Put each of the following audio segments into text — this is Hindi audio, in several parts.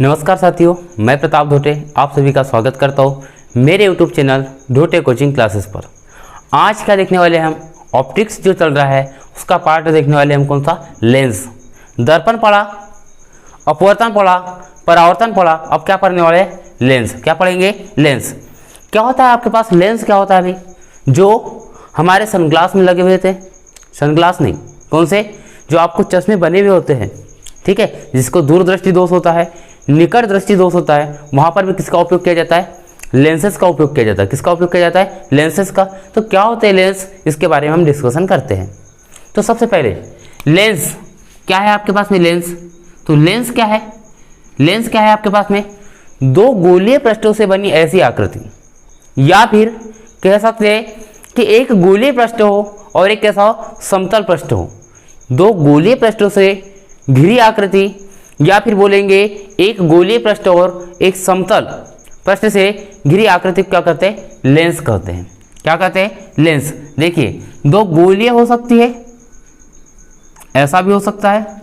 नमस्कार साथियों, मैं प्रताप ढोटे आप सभी का स्वागत करता हूँ मेरे YouTube चैनल ढोटे कोचिंग क्लासेस पर। आज क्या देखने वाले हैं हम, ऑप्टिक्स जो चल रहा है उसका पार्ट देखने वाले हम। कौन सा? लेंस। दर्पण पढ़ा, अपवर्तन पढ़ा, परावर्तन पढ़ा, अब क्या पढ़ने वाले हैं? लेंस। क्या पढ़ेंगे? लेंस। क्या होता है आपके पास? लेंस क्या होता है अभी? जो हमारे सनग्लास में लगे हुए थे, सनग्लास नहीं, कौन से? जो आपको चश्मे बने हुए होते हैं, ठीक है, जिसको दूरदृष्टि दोष होता है, निकट दृष्टि दोष होता है, वहां पर भी किसका उपयोग किया जाता है? लेंसेस का उपयोग किया जाता है। किसका उपयोग किया जाता है? लेंसेस का। तो क्या होते हैं लेंस, इसके बारे में हम डिस्कशन करते हैं। तो सबसे पहले लेंस क्या है आपके पास में? लेंस। तो लेंस क्या है? लेंस क्या है आपके पास में? दो गोलीय पृष्ठों से बनी ऐसी आकृति, या फिर कह सकते हैं कि एक गोलीय पृष्ठ हो और एक कैसा हो? समतल पृष्ठ हो। दो गोलीय पृष्ठों से घिरी आकृति, या फिर बोलेंगे एक गोलीय पृष्ठ और एक समतल पृष्ठ से घिरी आकृति क्या कहते हैं? लेंस कहते हैं। क्या कहते हैं? लेंस। देखिए, दो गोलीय हो सकती है, ऐसा भी हो सकता है,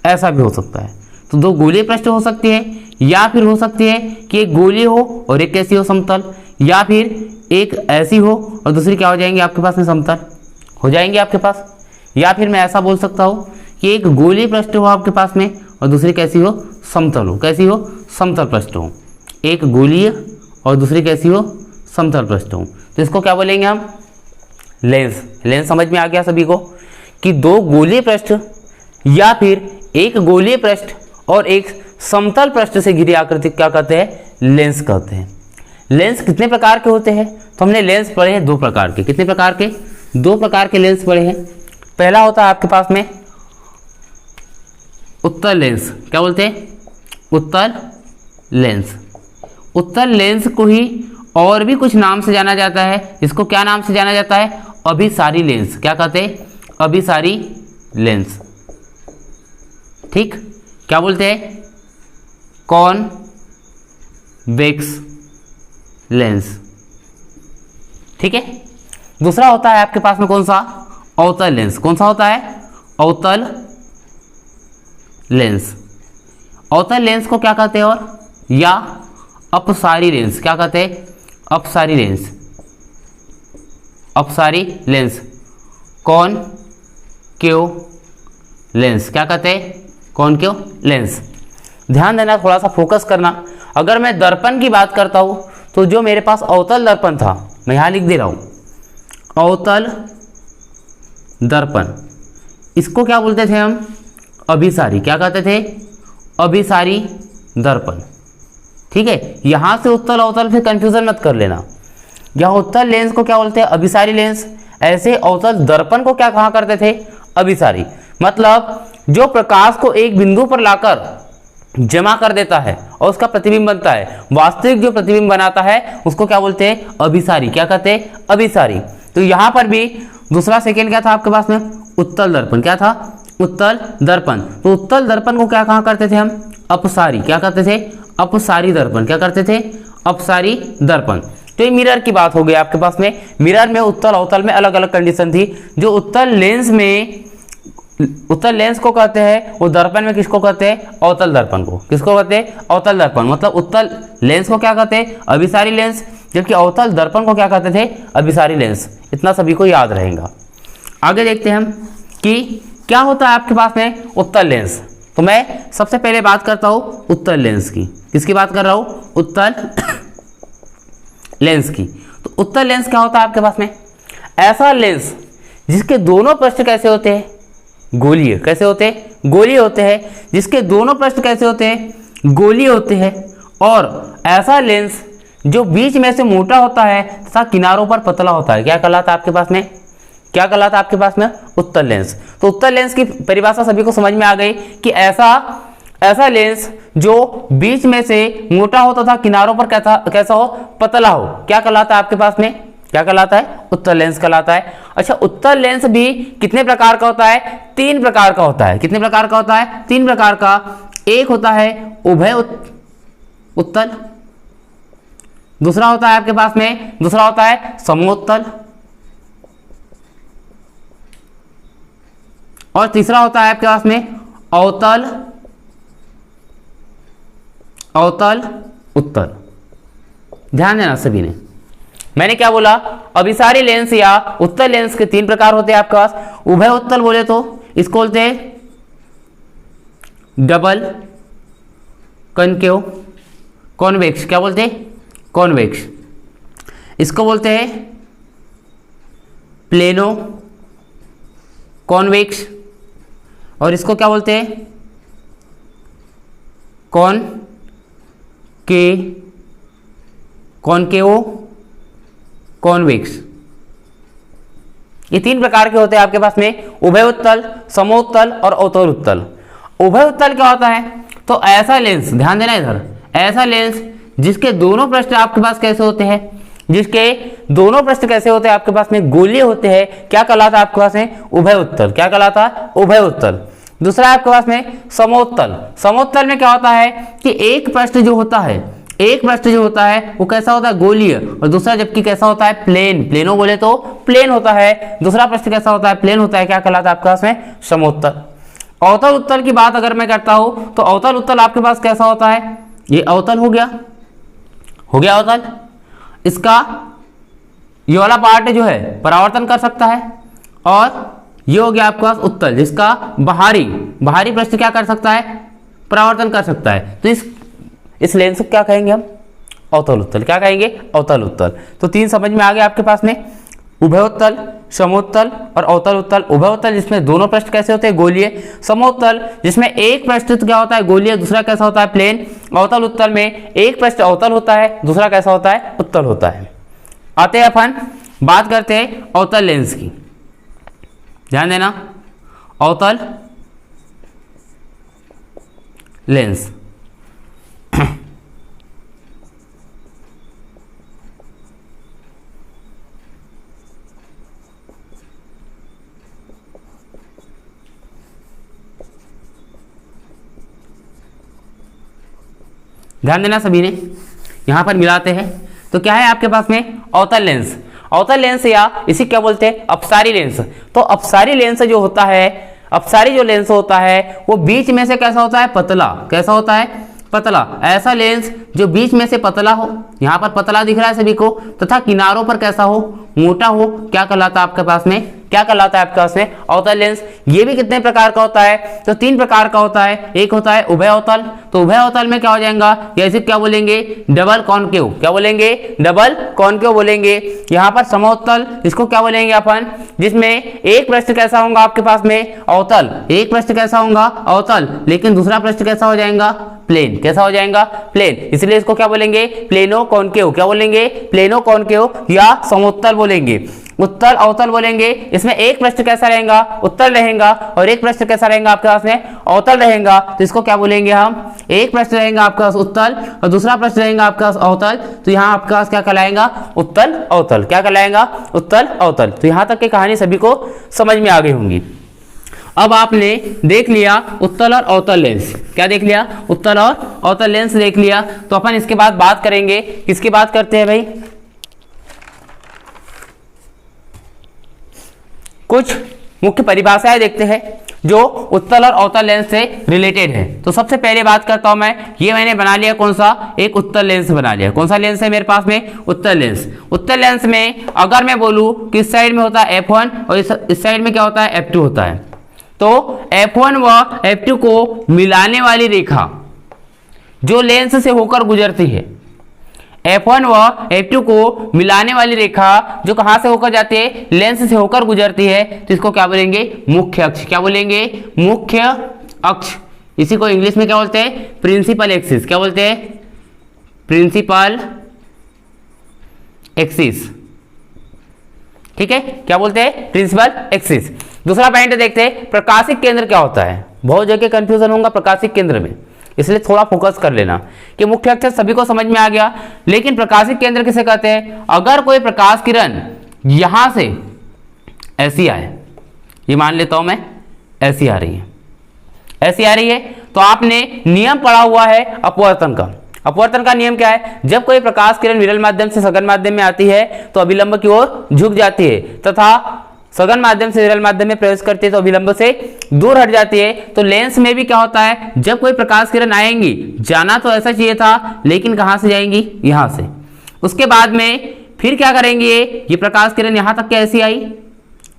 ऐसा भी हो सकता है। तो दो गोलीय पृष्ठ हो सकती है, या फिर हो सकती है कि एक गोलीय हो और एक कैसी हो? समतल। या फिर एक ऐसी हो और दूसरी क्या हो जाएंगे आपके पास में? समतल हो जाएंगे आपके पास। या फिर मैं ऐसा बोल सकता हूँ कि एक गोलीय पृष्ठ हो आपके पास में और दूसरी कैसी हो? समतल हो। कैसी हो? समतल पृष्ठ हो। एक गोलीय और दूसरी कैसी हो? समतल पृष्ठ हो। तो इसको क्या बोलेंगे हम? लेंस। लेंस समझ में आ गया सभी को कि दो गोलीय पृष्ठ या फिर एक गोलीय पृष्ठ और एक समतल पृष्ठ से घिरी आकृति क्या कहते हैं? लेंस कहते हैं। लेंस कितने प्रकार के होते हैं? तो हमने लेंस पढ़े हैं दो प्रकार के। कितने प्रकार के? दो प्रकार के लेंस पढ़े हैं। पहला होता है आपके पास में उत्तल लेंस। क्या बोलते हैं? उत्तल लेंस। उत्तल लेंस को ही और भी कुछ नाम से जाना जाता है। इसको क्या नाम से जाना जाता है? अभिसारी लेंस। क्या कहते हैं? अभिसारी लेंस। ठीक, क्या बोलते हैं? Convex lens. ठीक है। दूसरा होता है आपके पास में कौन सा? अवतल लेंस। कौन सा होता है? अवतल लेंस। अवतल लेंस को क्या कहते हैं? और या अपसारी लेंस। क्या कहते हैं? अपसारी लेंस। अपसारी लेंस। Concave lens. क्या कहते हैं? Concave lens. ध्यान देना, थोड़ा सा फोकस करना। अगर मैं दर्पण की बात करता हूं तो जो मेरे पास अवतल दर्पण था, मैं यहां लिख दे रहा हूं अवतल दर्पण, इसको क्या बोलते थे हम? अभिसारी। क्या कहते थे? अभिसारी दर्पण। ठीक है। यहां से उत्तल अवतल फिर कंफ्यूजन मत कर लेना। यहां उत्तल लेंस को क्या बोलते हैं? अभिसारी लेंस। ऐसे अवतल दर्पण को क्या कहा करते थे? अभिसारी। मतलब जो प्रकाश को एक बिंदु पर लाकर जमा कर देता है और उसका प्रतिबिंब बनता है, वास्तविक जो प्रतिबिंब बनाता है उसको क्या बोलते हैं? अभिसारी। क्या कहते हैं? अभिसारी। तो यहां पर भी दूसरा सेकेंड क्या था आपके पास में? उत्तल दर्पण। क्या था? उत्तल दर्पण। तो उत्तल दर्पण को क्या कहा करते थे हम? अपसारी। क्या करते थे? अपसारी दर्पण। क्या करते थे? अपसारी दर्पण। तो ये मिरर की बात हो गई आपके पास में। मिरर में उत्तल अवतल में अलग अलग कंडीशन थी। जो उत्तल लेंस में, उत्तल लेंस को कहते हैं, वो दर्पण में किसको कहते हैं? अवतल दर्पण को। किसको कहते हैं? अवतल दर्पण। मतलब उत्तल लेंस को क्या कहते हैं? अभिसारी लेंस। जबकि अवतल दर्पण को क्या कहते थे? अभिसारी लेंस। इतना सभी को याद रहेगा। आगे देखते हैं हम कि क्या होता है आपके पास में उत्तल लेंस। तो मैं सबसे पहले बात करता हूं उत्तल लेंस की। किसकी बात कर रहा हूं? उत्तल लेंस की। तो उत्तल लेंस क्या होता है आपके पास में? ऐसा लेंस जिसके दोनों पृष्ठ कैसे होते हैं? गोलीय। कैसे होते हैं? गोलीय होते हैं। जिसके दोनों पृष्ठ कैसे होते हैं? गोलीय होते हैं। और ऐसा लेंस जो बीच में से मोटा होता है तथा किनारों पर पतला होता है, क्या कहलाता है आपके पास में? क्या कहलाता है आपके पास में? उत्तल लेंस। तो उत्तल लेंस की परिभाषा सभी को समझ में आ गई कि ऐसा लेंस जो बीच में से मोटा हो तथा किनारों पर कैसा हो? पतला हो, क्या कहलाता है आपके पास में? क्या कहलाता है? उत्तल लेंस कहलाता है। अच्छा, उत्तल लेंस भी कितने प्रकार का होता है? तीन प्रकार का होता है। कितने प्रकार का होता है? तीन प्रकार का। एक होता है उभय उत्तल, दूसरा होता है आपके पास में, दूसरा होता है समोत्तल, और तीसरा होता है आपके पास में अवतल अवतल उत्तल। ध्यान देना सभी ने, मैंने क्या बोला, अभिसारी लेंस या उत्तल लेंस के 3 प्रकार होते हैं आपके पास। उभय उत्तल बोले तो इसको बोलते हैं डबल कनकेव कॉन्वेक्स। क्या बोलते हैं, कॉन्वेक्स। इसको बोलते हैं प्लेनो कॉन्वेक्स, और इसको क्या बोलते हैं, कॉनकेवो कॉन्वेक्स। ये 3 प्रकार के होते हैं आपके पास में, उभय उत्तल, समोत्तल और अवतल उत्तल। उभय उत्तल क्या होता है, तो ऐसा लेंस, ध्यान देना इधर, ऐसा लेंस जिसके दोनों पृष्ठ आपके पास कैसे होते हैं, जिसके दोनों पृष्ठ कैसे होते हैं आपके पास में, गोलीय होते हैं, क्या कहलाता है आपके पास में, उभय उत्तल। क्या कहलाता है, उभय उत्तल। दूसरा आपके पास में समोत्तल। समोत्तल में क्या होता है कि एक पृष्ठ जो होता है, एक पृष्ठ जो होता है वो कैसा होता है, गोलीय, और दूसरा जबकि कैसा होता है, प्लेन। प्लेनो बोले तो प्लेन होता है, दूसरा पृष्ठ कैसा होता है, प्लेन होता है। क्या कहलाता है आपके पास में, समोत्तल। अवतल उत्तल की बात अगर मैं करता हूं तो अवतल उत्तल आपके पास कैसा होता है, ये अवतल हो गया अवतल। इसका ये वाला पार्ट जो है परावर्तन कर सकता है, और ये हो गया आपके पास उत्तल, जिसका बाहरी पृष्ठ क्या कर सकता है, परावर्तन कर सकता है। तो इस लेंस को क्या कहेंगे हम, अवतल उत्तल। क्या कहेंगे, अवतल उत्तल। तो 3 समझ में आ गए आपके पास में, उभयोत्तल, समोत्तल और अवतल उत्तल। उभयोत्तल जिसमें दोनों पृष्ठ कैसे होते हैं, गोलीय। समोत्तल जिसमें एक पृष्ठ क्या होता है, गोलीय, दूसरा कैसा होता है, प्लेन। अवतल उत्तल में एक पृष्ठ अवतल होता है, दूसरा कैसा होता है, उत्तल होता है। आते हैं अपन बात करते हैं अवतल लेंस की। ध्यान देना, अवतल लेंस। ध्यान देना सभी ने, यहां पर मिलाते हैं तो क्या है आपके पास में, अवतल लेंस। अवतल लेंस या इसी क्या बोलते हैं, अपसारी लेंस। तो अपसारी लेंस जो होता है, अपसारी जो लेंस होता है वो बीच में से कैसा होता है, पतला। कैसा होता है, पतला। ऐसा लेंस जो बीच में से पतला हो, यहां पर पतला दिख रहा है सभी को, तथा किनारों पर कैसा हो, मोटा हो, क्या कहलाता है आपके पास में, क्या कहलाता है आपके पास में, अवतल लेंस। ये भी कितने प्रकार का होता है, तो 3 प्रकार का होता है। एक होता है उभय अवतल, तो उभय अवतल में क्या हो जाएगा, या इसे क्या बोलेंगे, डबल कॉनकेव। क्या बोलेंगे, डबल कॉनकेव बोलेंगे। यहाँ पर समोत्तल, इसको क्या बोलेंगे अपन, जिसमें एक पृष्ठ कैसा होगा आपके पास में, अवतल। एक पृष्ठ कैसा होगा, अवतल, लेकिन दूसरा पृष्ठ कैसा हो जाएगा, प्लेन। कैसा हो जाएगा, प्लेन। इसलिए इसको क्या बोलेंगे, प्लेनो कॉनकेव। क्या बोलेंगे, प्लेनो कॉनकेव या समोत्तल बोलेंगे। उत्तल अवतल बोलेंगे, इसमें एक पृष्ठ कैसा रहेगा, उत्तल रहेगा, और एक पृष्ठ कैसा रहेगा आपके पास में, अवतल रहेगा। तो इसको क्या बोलेंगे हम, एक पृष्ठ रहेगा आपके पास उत्तल और दूसरा पृष्ठ रहेगा आपके पास अवतल। तो यहाँ आपके पास क्या कहलाएगा, उत्तल अवतल। क्या कहलाएगा, उत्तल अवतल। तो यहाँ तक की कहानी सभी को समझ में आ गई होंगी। अब आपने देख लिया उत्तल और अवतल लेंस। क्या देख लिया, उत्तल और अवतल लेंस देख लिया। तो अपन इसके बाद बात करेंगे, किसकी बात करते हैं भाई, कुछ मुख्य परिभाषाएं देखते हैं जो उत्तल और अवतल लेंस से रिलेटेड है। तो सबसे पहले बात करता हूं मैं, ये मैंने बना लिया कौन सा, एक उत्तल लेंस बना लिया। कौन सा लेंस है मेरे पास में, उत्तल लेंस। उत्तल लेंस में अगर मैं बोलूं कि इस साइड में होता है F1 और इस साइड में क्या होता है, F2 होता है। तो F1 व F2 को मिलाने वाली रेखा जो लेंस से होकर गुजरती है, F1 व F2 को मिलाने वाली रेखा जो कहां से होकर जाती है, लेंस से होकर गुजरती है, तो इसको क्या बोलेंगे, मुख्य अक्ष। क्या बोलेंगे, मुख्य अक्ष। इसी को इंग्लिश में क्या बोलते हैं, प्रिंसिपल एक्सिस। क्या बोलते हैं, प्रिंसिपल एक्सिस। ठीक है, क्या बोलते हैं, प्रिंसिपल एक्सिस। दूसरा पॉइंट देखते हैं, प्रकाशिक केंद्र क्या होता है। बहुत जगह कंफ्यूजन होगा प्रकाशिक केंद्र में, इसलिए थोड़ा फोकस कर लेना कि मुख्य अक्ष सभी को समझ में आ गया, लेकिन प्रकाशिक केंद्र किसे कहते हैं। अगर कोई प्रकाश किरण यहां से ऐसी आए, ये मान लेता हूं मैं, ऐसी आ रही है, ऐसी आ रही है, तो आपने नियम पढ़ा हुआ है अपवर्तन का। अपवर्तन का नियम क्या है, जब कोई प्रकाश किरण विरल माध्यम से सघन माध्यम में आती है तो अभिलंब की ओर झुक जाती है, तथा सघन माध्यम से विरल माध्यम में प्रवेश करती है तो अभिलंब से दूर हट जाती है। तो लेंस में भी क्या होता है, जब कोई प्रकाश किरण आएंगी, जाना तो ऐसा चाहिए था, लेकिन कहां से जाएंगी, यहां से। उसके बाद में फिर क्या करेंगे, ये प्रकाश किरण यहां तक कैसी आई,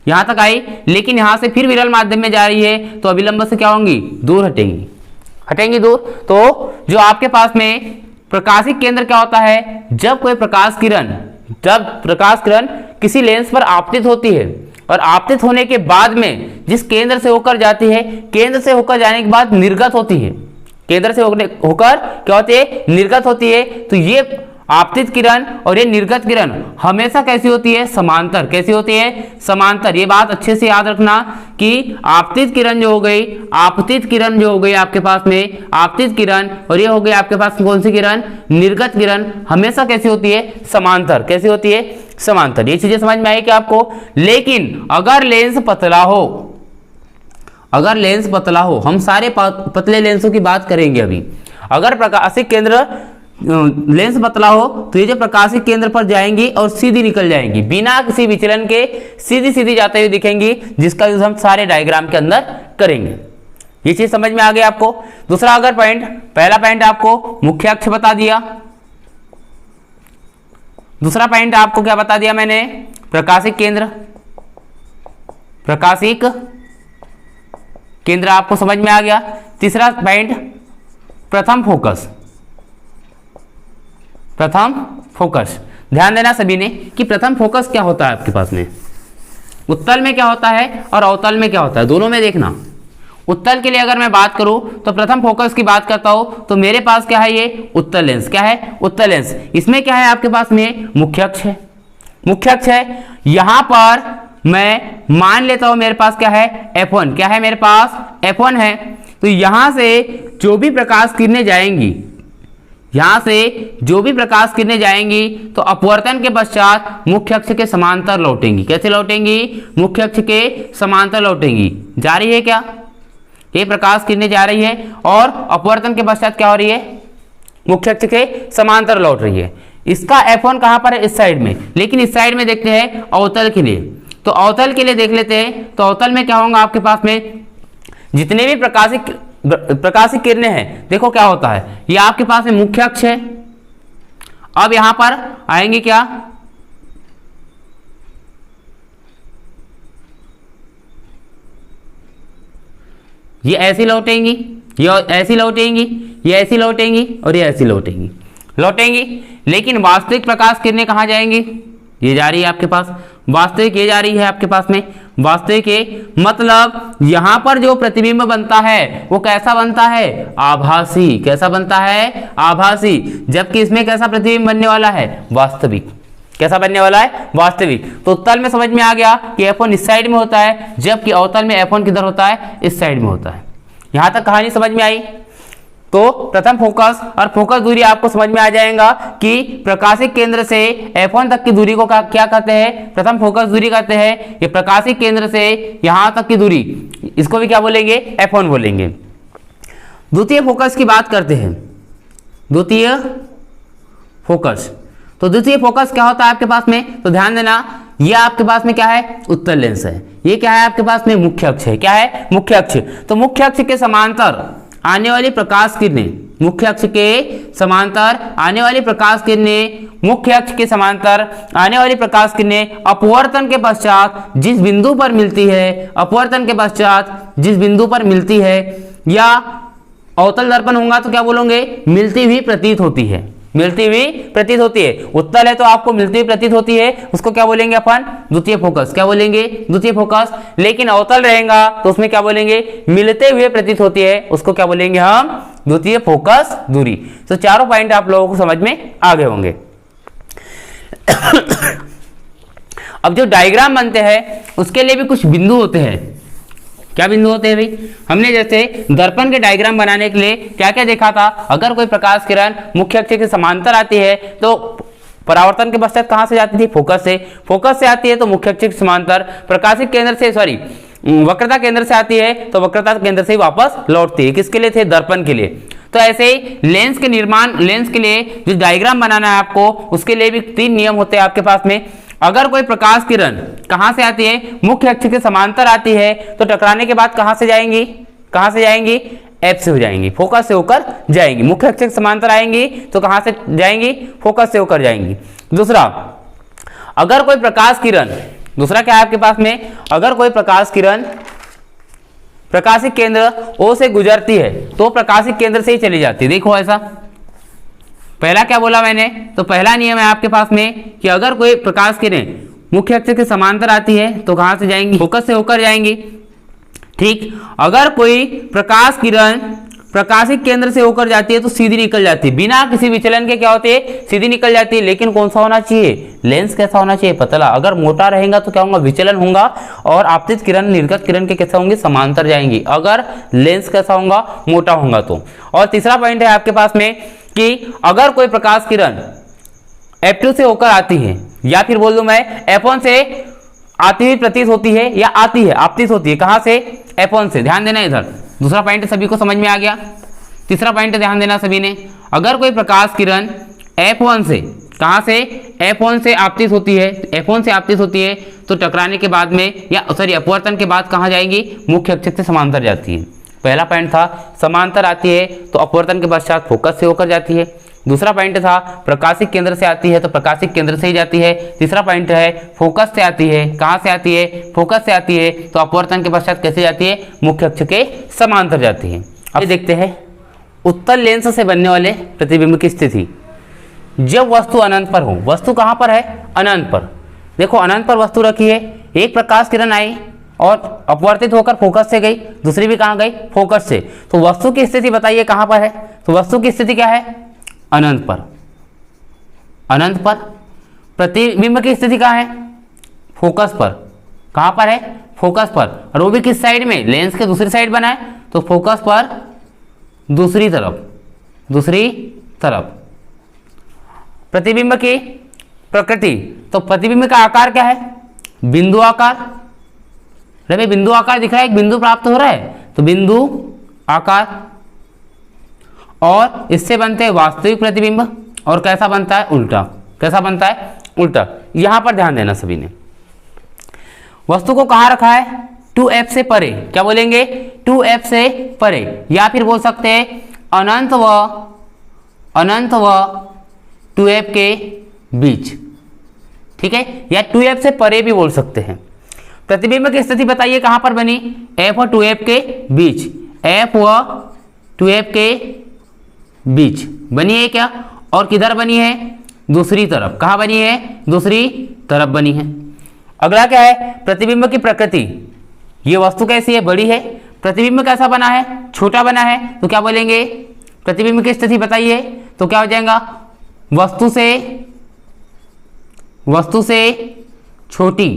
यहां तक आई, लेकिन यहां से फिर विरल माध्यम में जा रही है तो अभिलंब से क्या होंगी, दूर हटेंगी दूर। तो जो आपके पास में प्रकाशिक केंद्र क्या होता है, जब प्रकाश किरण किसी लेंस पर आपतित होती है और आपतित होने के बाद में जिस केंद्र से होकर जाती है, केंद्र से होकर जाने के बाद निर्गत होती है, केंद्र से होकर क्या होती है, निर्गत होती है। तो ये आपतित किरण और ये निर्गत किरण हमेशा कैसी होती है, समांतर। कैसी होती है, समांतर। ये बात अच्छे से याद रखना कि आपतित किरण जो हो गई आपके पास में आपतित किरण, और ये हो गई आपके पास कौन सी किरण, निर्गत किरण, हमेशा कैसी होती है, समांतर। कैसी होती है, समांतर। ये चीजें समझ में आई क्या आपको। लेकिन अगर लेंस पतला हो, हम सारे पतले लेंसों की बात करेंगे अभी। अगर प्रकाशिक केंद्र लेंस पतला हो तो ये जो प्रकाशिक केंद्र पर जाएंगी और सीधी निकल जाएंगी, बिना किसी विचलन के सीधी जाते हुए दिखेंगी, जिसका यूज हम सारे डायग्राम के अंदर करेंगे। ये चीज समझ में आ गया आपको। दूसरा अगर पहला पॉइंट आपको मुख्य अक्ष बता दिया, दूसरा पॉइंट आपको क्या बता दिया मैंने, प्रकाशिक केंद्र आपको समझ में आ गया। तीसरा पॉइंट प्रथम फोकस। ध्यान देना सभी ने कि प्रथम फोकस क्या होता है आपके पास में, उत्तल में क्या होता है और अवतल में क्या होता है, दोनों में देखना। उत्तल के लिए अगर मैं बात करूं तो प्रथम फोकस की बात करता हूं तो मेरे पास क्या है, ये उत्तल लेंस। क्या है, उत्तल लेंस। इसमें क्या है आपके पास में, मुख्य अक्ष है। यहां पर मैं मान लेता हूं मेरे पास क्या है, F1। क्या है मेरे पास, F1 है। तो यहां से जो भी प्रकाश किरणें जाएंगी, तो अपवर्तन के पश्चात मुख्य अक्ष के समांतर लौटेंगी। कैसे लौटेंगी, मुख्य अक्ष के समांतर लौटेंगी। जा रही है क्या, ये प्रकाश किरणें जा रही है और अपवर्तन के पश्चात क्या हो रही है, मुख्य अक्ष के समांतर लौट रही है। इसका F1 कहां पर है, इस साइड में। लेकिन इस साइड में देखते हैं अवतल के लिए, तो अवतल के लिए देख लेते हैं। तो अवतल में क्या होगा आपके पास में, जितने भी प्रकाशिक किरणें हैं, देखो क्या होता है, ये आपके पास में मुख्य अक्ष है। अब यहां पर आएंगे क्या, ये ऐसी लौटेंगी, ये ऐसी लौटेंगी, ये ऐसी लौटेंगी और ये ऐसी लौटेंगी। लेकिन वास्तविक प्रकाश किरणें कहां जाएंगी, ये जा रही है आपके पास, वास्तविक ये जा रही है आपके पास में, वास्तविक ये, मतलब यहां पर जो प्रतिबिंब बनता है वो कैसा बनता है, आभासी। कैसा बनता है, आभासी। जबकि इसमें कैसा प्रतिबिंब बनने वाला है, वास्तविक। कैसा बनने वाला है, वास्तविक। तो उत्तल में समझ में आ गया कि F1 इस साइड में होता है, जबकि अवतल में F1 किधर होता है, इस साइड में होता है। यहां तक कहानी समझ में आई। तो प्रथम फोकस और फोकस दूरी आपको समझ में आ जाएगा कि प्रकाशिक केंद्र से F1 तक की दूरी को क्या कहते हैं, प्रथम फोकस दूरी कहते हैं। ये प्रकाशिक केंद्र से यहां तक की दूरी, इसको भी क्या बोलेंगे, F1 बोलेंगे। द्वितीय फोकस की बात करते हैं, द्वितीय फोकस। तो द्वितीय फोकस क्या होता है आपके पास में, तो ध्यान देना, ये आपके पास में क्या है, उत्तल लेंस है। ये क्या है आपके पास में, मुख्य अक्ष है। क्या है, मुख्य अक्ष। तो मुख्य अक्ष के समांतर आने वाली प्रकाश किरणें, मुख्य अक्ष के समांतर आने वाली प्रकाश किरणें, मुख्य अक्ष के समांतर आने वाली प्रकाश किरणें अपवर्तन के पश्चात जिस बिंदु पर मिलती है, अपवर्तन के पश्चात जिस बिंदु पर मिलती है, या अवतल दर्पण होगा तो क्या बोलोगे, मिलती हुई प्रतीत होती है। मिलती हुई प्रतीत होती है। उत्तल है तो आपको मिलती हुई प्रतीत होती है, उसको क्या बोलेंगे अपन, द्वितीय फोकस। क्या बोलेंगे, द्वितीय फोकस। लेकिन अवतल रहेगा तो उसमें क्या बोलेंगे, मिलते हुए प्रतीत होती है, उसको क्या बोलेंगे हम, द्वितीय फोकस दूरी। तो चारों पॉइंट आप लोगों को समझ में आ गए होंगे। अब जो डायग्राम बनते हैं उसके लिए भी कुछ बिंदु होते हैं। क्या बिंदु होते हैं भाई, हमने जैसे दर्पण के डायग्राम बनाने के लिए क्या क्या देखा था, अगर कोई प्रकाश किरण मुख्य अक्ष के समांतर आती है तो परावर्तन के पश्चात कहां से जाती थी, फोकस से। फोकस से आती है तो मुख्य अक्ष के समांतर, प्रकाशिक केंद्र से वक्रता केंद्र से आती है तो वक्रता केंद्र से ही वापस लौटती है। किसके लिए थे, दर्पण के लिए। तो ऐसे ही लेंस के लिए जो डायग्राम बनाना है आपको, उसके लिए भी 3 नियम होते हैं आपके पास में। अगर कोई प्रकाश किरण कहां से आती है, मुख्य अक्ष के समांतर आती है, तो टकराने के बाद कहां से जाएंगी, कहां से जाएंगी, एफ से हो जाएंगी, फोकस से होकर जाएंगी। मुख्य अक्ष के समांतर आएंगी तो कहां से जाएंगी, फोकस से होकर जाएंगी। दूसरा, अगर कोई प्रकाश किरण, दूसरा क्या है आपके पास में, अगर कोई प्रकाश किरण प्रकाशिक केंद्र ओ से गुजरती है तो प्रकाशिक केंद्र से ही चली जाती है। देखो ऐसा, पहला क्या बोला मैंने, तो पहला नियम है आपके पास में कि अगर कोई प्रकाश किरण मुख्य अक्ष के समांतर आती है तो कहां से जाएंगी, फोकस से होकर जाएंगी। ठीक, अगर कोई प्रकाश किरण प्रकाशिक केंद्र से होकर जाती है तो सीधी निकल जाती है, बिना किसी विचलन के क्या होती है, सीधी निकल जाती है। लेकिन कौन सा होना चाहिए, लेंस कैसा होना चाहिए, पतला। अगर मोटा रहेगा तो क्या होगा, विचलन होगा और आपतित किरण निर्गत किरण के कैसे होंगे, समांतर जाएंगी। अगर लेंस कैसा होगा, मोटा होगा तो। और तीसरा पॉइंट है आपके पास में कि अगर कोई प्रकाश किरण F2 से होकर आती है, या फिर बोल दूं मैं F1 से आती हुई प्रतीत होती है, या आती है, आपतित होती है, कहां से, F1 से। ध्यान देना इधर, दूसरा पॉइंट सभी को समझ में आ गया। तीसरा पॉइंट ध्यान देना सभी ने, अगर कोई प्रकाश किरण F1 से, कहां से, F1 से आपतित होती है, F1 से आपतित होती है तो टकराने के बाद में, या सॉरी अपवर्तन के बाद कहां जाएंगी, मुख्य अक्ष से समांतर जाती है। पहला पॉइंट था समांतर आती है तो अपवर्तन के पश्चात फोकस से होकर जाती है। दूसरा पॉइंट था प्रकाशिक केंद्र से आती है तो प्रकाशिक केंद्र से ही जाती है। तीसरा पॉइंट है फोकस से आती है, कहां से आती है, फोकस से आती है तो अपवर्तन के पश्चात कैसे जाती है, मुख्य अक्ष के समांतर जाती है। अब देखते हैं उत्तल लेंस से बनने वाले प्रतिबिंब की स्थिति। जब वस्तु अनंत पर हो, वस्तु कहां पर है, अनंत पर। देखो अनंत पर वस्तु रखी है, एक प्रकाश किरण आई और अपवर्तित होकर फोकस से गई, दूसरी भी कहां गई, फोकस से। तो वस्तु की स्थिति बताइए कहां पर है, तो वस्तु की स्थिति क्या है, अनंत पर। अनंत पर। प्रतिबिंब की स्थिति कहां है, फोकस पर। कहां पर है, फोकस पर। और वो भी किस साइड में, लेंस के दूसरी साइड बना है तो फोकस पर दूसरी तरफ, दूसरी तरफ। प्रतिबिंब की प्रकृति, तो प्रतिबिंब का आकार क्या है, बिंदु आकार। अरे भाई बिंदु आकार दिख रहा है, एक बिंदु प्राप्त हो रहा है तो बिंदु आकार। और इससे बनते हैं वास्तविक प्रतिबिंब, और कैसा बनता है, उल्टा। कैसा बनता है, उल्टा। यहां पर ध्यान देना सभी ने, वस्तु को कहां रखा है, 2f से परे। क्या बोलेंगे, 2f से परे, या फिर बोल सकते हैं अनंत व 2f के बीच। ठीक है, या 2f से परे भी बोल सकते हैं। प्रतिबिंब की स्थिति बताइए कहां पर बनी, f और 2f के बीच। f व 2f के बीच बनी है क्या, और किधर बनी है, दूसरी तरफ। कहां बनी है, दूसरी तरफ बनी है। अगला क्या है, प्रतिबिंब की प्रकृति। ये वस्तु कैसी है, बड़ी है। प्रतिबिंब कैसा बना है, छोटा बना है, तो क्या बोलेंगे, प्रतिबिंब की स्थिति बताइए तो क्या हो जाएगा, वस्तु से छोटी,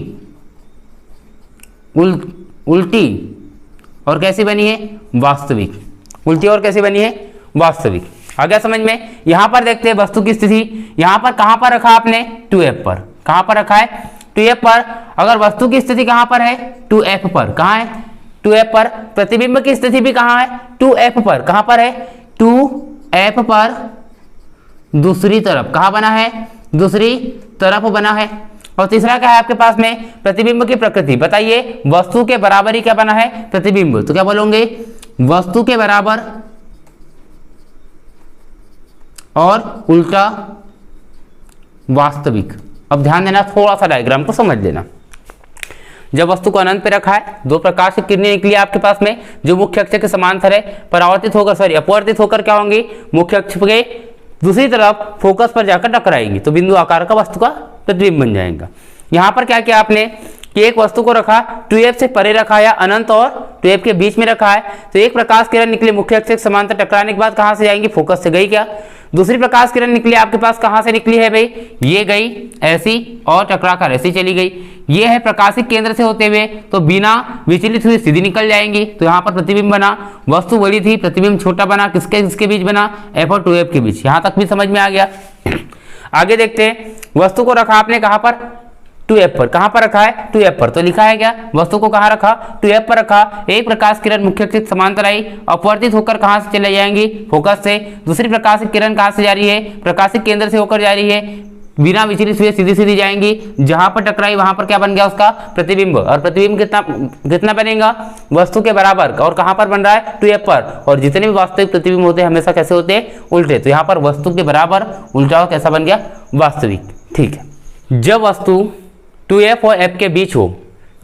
उल्टी और कैसी बनी है, वास्तविक। उल्टी और कैसी बनी है, वास्तविक। आ गया समझ में। यहां पर देखते हैं वस्तु की स्थिति, यहां पर कहां पर रखा आपने, 2f पर। कहां पर रखा है, 2f पर। अगर वस्तु की स्थिति कहां पर है, 2f पर। कहां है, 2f पर। प्रतिबिंब की स्थिति भी कहां है, 2f पर। कहां पर है, 2f पर दूसरी तरफ। कहां बना है, दूसरी तरफ बना है। और तीसरा क्या है आपके पास में, प्रतिबिंब की प्रकृति। बताइए वस्तु के बराबर ही क्या बना है, प्रतिबिंब। तो क्या बोलोगे, वस्तु के बराबर और उल्टा वास्तविक। अब ध्यान देना, थोड़ा सा डायग्राम को समझ लेना। जब वस्तु को अनंत पे रखा है, दो प्रकाश की किरणें निकली आपके पास में जो मुख्य अक्ष के समांतर है, परावर्तित होकर अपवर्तित होकर क्या होंगी, मुख्य अक्ष के दूसरी तरफ फोकस पर जाकर टकराएंगी तो बिंदु आकार का वस्तु का प्रतिबिंब बन जाएगा। यहां पर क्या किया आपने कि एक वस्तु को रखा, 2f से परे रखा या अनंत और 2f के बीच में रखा है, तो एक प्रकाश किरण निकली मुख्य अक्ष के समांतर, टकराने के बाद कहां से जाएंगी, फोकस से गई क्या। दूसरी प्रकाश किरण निकली आपके पास, कहां से निकली है भाई, ये गई ऐसी और टकराकर ऐसी चली गई। ये है प्रकाशिक केंद्र से होते हुए, तो बिना विचलित हुए सीधी निकल जाएंगी। तो यहाँ पर प्रतिबिंब बना, वस्तु बड़ी थी, प्रतिबिंब छोटा बना, किसके बीच बना, f और 2f के बीच। यहाँ तक भी समझ में आ गया। आगे देखते हैं, वस्तु को रखा आपने कहां पर, 2f पर। कहां पर रखा है, 2f पर। तो लिखा है क्या, वस्तु को कहां रखा, 2f पर रखा। एक प्रकाश किरण मुख्य अक्ष के समांतर आई, अपवर्तित होकर कहां से चले जाएंगी, फोकस से। दूसरी प्रकाश किरण कहां से जा रही है, प्रकाशिक केंद्र से होकर जा रही है, बिना विचलित हुए सीधी सीधी जाएंगी, जहां पर टकराई वहां पर क्या बन गया उसका प्रतिबिंब, और प्रतिबिंब कितना बनेगा वस्तु के बराबर, और कहां पर बन रहा है 2f पर, और जितने भी वास्तविक प्रतिबिंब होते हैं हमेशा कैसे होते हैं उल्टे, तो यहाँ पर वस्तु के बराबर उल्टा हो कैसा बन गया वास्तविक। ठीक है, जब वस्तु 2f और f के बीच हो,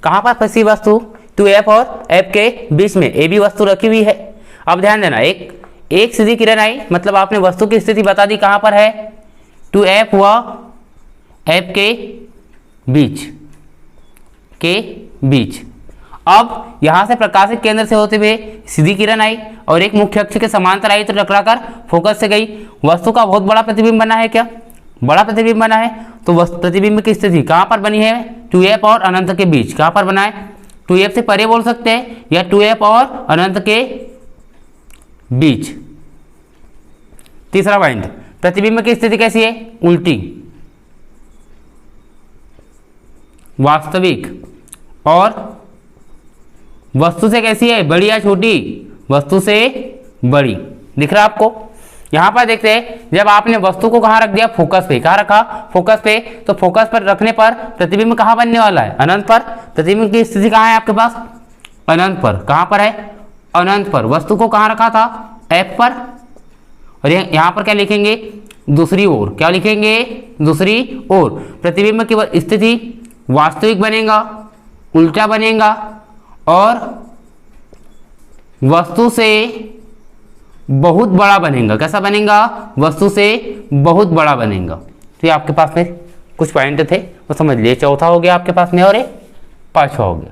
कहां पर फंसी वस्तु 2f और f के बीच में, ए बी वस्तु रखी हुई है। अब ध्यान देना, एक सीधी किरण आई, मतलब आपने वस्तु की स्थिति बता दी कहां पर है 2f व f के बीच। अब यहां से प्रकाशिक केंद्र से होते हुए सीधी किरण आई और एक मुख्य अक्ष के समांतर आई, तो टकराकर फोकस से गई। वस्तु का बहुत बड़ा प्रतिबिंब बना है, क्या बड़ा प्रतिबिंब बना है, तो प्रतिबिंब की स्थिति कहां पर बनी है 2f और अनंत के बीच। कहां पर बना है 2f से परे बोल सकते हैं, या 2f और अनंत के बीच। तीसरा पॉइंट, प्रतिबिंब की स्थिति कैसी है उल्टी, वास्तविक, और वस्तु से कैसी है बड़ी या छोटी, वस्तु से बड़ी। दिख रहा है आपको, यहां पर देखते हैं जब आपने वस्तु को कहां रख दिया फोकस पे, कहां रखा फोकस पे, तो फोकस पर रखने पर प्रतिबिंब कहां बनने वाला है अनंत पर। प्रतिबिंब की स्थिति कहां है आपके पास अनंत पर, कहां पर है अनंत पर। वस्तु को कहां रखा था f पर, और यहां पर क्या लिखेंगे दूसरी ओर, क्या लिखेंगे दूसरी ओर। प्रतिबिंब की स्थिति वास्तविक बनेगा, उल्टा बनेगा, और वस्तु से बहुत बड़ा बनेगा। कैसा बनेगा वस्तु से बहुत बड़ा बनेगा। तो ये आपके पास में कुछ पॉइंट थे वो समझ लिए, चौथा हो गया आपके पास में और ये पांचवा हो गया।